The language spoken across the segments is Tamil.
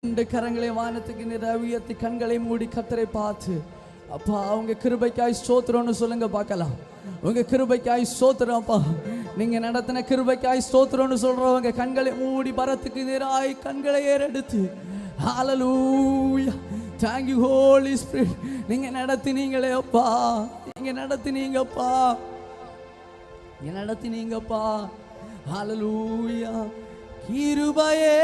ரெண்டு கரங்களை வானத்துக்கு நிறைவேற்றி கண்களை மூடி கர்த்தரை பார்த்து, அப்பா அவங்க கிருபைக்காய் ஸ்தோத்திரம்னு சொல்லுங்க பார்க்கலாம். உங்க கிருபைக்காய் ஸ்தோத்திரம் அப்பா, நீங்க நடத்தின கிருபைக்காய் ஸ்தோத்திரம்னு சொல்றவங்க கண்களை மூடி பரத்துக்கு நேராய் கண்களை ஏறெடுத்து ஹalleluya, thank you holy spirit, நீங்க நடத்தினீங்களே அப்பா, நீங்க நடத்தினீங்கப்பா, நீங்க நடத்தினீங்கப்பா, ஹalleluya. கிருபையே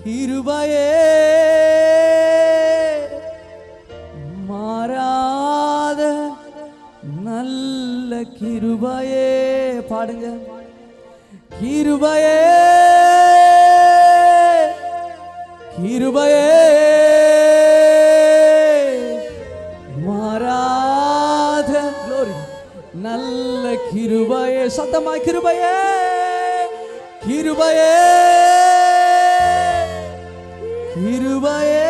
கிருபையே மாறாத நல்ல கிருபையே, பாடுங்க. கிருபையே கிருபையே மாறாத glory நல்ல கிருபையே, சத்தமாய் கிருபையே கிருபையே கிருபையே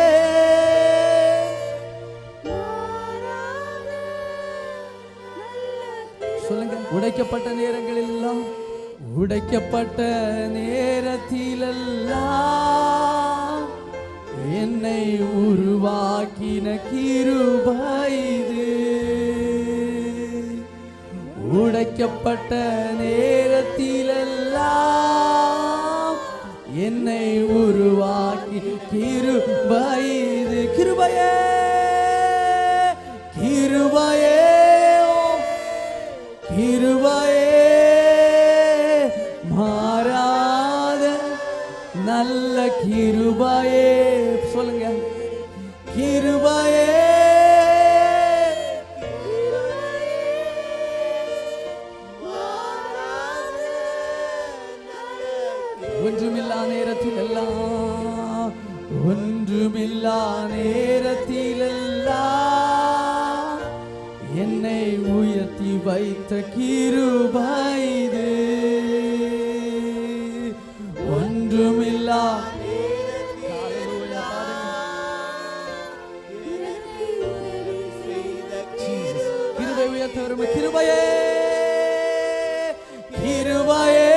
சொல்லுங்க. உடைக்கப்பட்ட நேரங்களெல்லாம், உடைக்கப்பட்ட நேரத்திலெல்லாம் என்னை உருவாக்கின கிருபை இது. உடைக்கப்பட்ட நேரத்திலெல்லாம் என்னை உருவாக்கி கிருபை இது. கிருபையே கிருபையே கிருபையே மாறாத நல்ல கிருபையே, சொல்லுங்க. கிருபையே ஒன்றுமில்லா நேரத்திலெல்லாம், ஒன்றுமில்லா நேரத்திலெல்லாம் என்னை உயர்த்தி வைத்த கிருபை இது. ஒன்றுமில்லா கிருபை உயர்த்த வரும் கிருபையே கிருபையே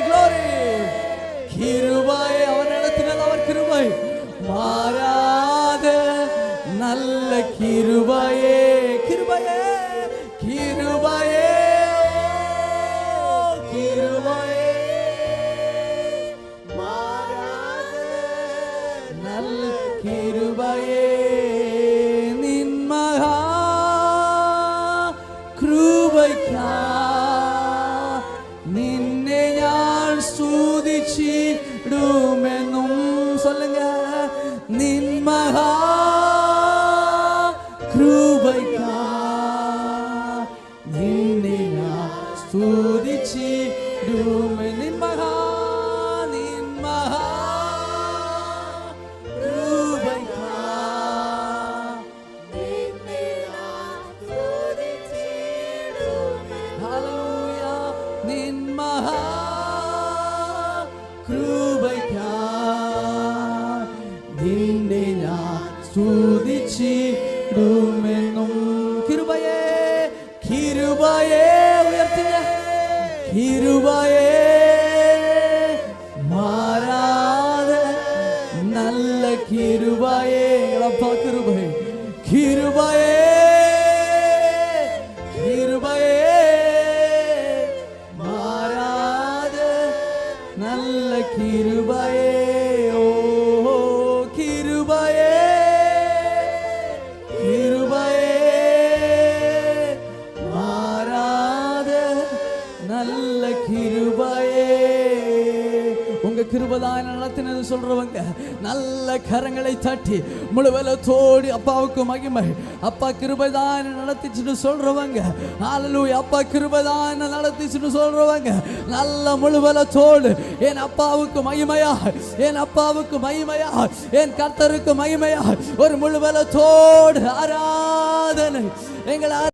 glory கிருபை. அவர் நடத்தினது அவர் கிருபை, மாறாத நல்ல கிருபையே கிருபையே கிருபையே கிருபையே மாறாத நல்ல கிருபையே. நின் மகா கிருபைக்கா നിന്നെ ഞാൻ സ്തുതിച്ചിടുമെന്നും, சொல்லுங்க. നിൻ മഹാ കൃപയ്ക്കാ നിന്നെ ഞാൻ സ്തുതിച്ചിടുമെ. നിൻ മഹാ കൃപയ്ക്കാ നിന്നെ ഞാൻ സ്തുതിച്ചിടുമെ. ഹല്ലേലൂയ. നിൻ മഹാ കൃപയ്ക്കായി നിന്നെ ഞാൻ സ്തുതിച്ചിടുമെന്നും. കിരുബയേ കിരുബയേ ഉയർത്തുക. കിരുബയേ മാറാத நல்ல கிருபையே, அப்பா கிருபை கிருபையே கிருபையே மாறாத நல்ல கிருபையே. ஓ கிருபையே கிருபையே மாறாத நல்ல கிருபையே. உங்க கிருபைதான் நடத்தினது சொல்றவங்க நல்ல கரங்களை தட்டி முழுவலத்தோடு அப்பாவுக்கு மகிமை. அப்பா கிருபைதான் நடத்திச்சுன்னு சொல்றவங்க ஹல்லேலூயா. அப்பா கிருபைதான் நடத்திச்சுன்னு சொல்றவங்க நல்ல முழுவலத்தோடு என் அப்பாவுக்கு மகிமையா, என் அப்பாவுக்கு மகிமையா, என் கர்த்தருக்கு மகிமையா ஒரு முழுவலத்தோடு ஆராதனை எங்களை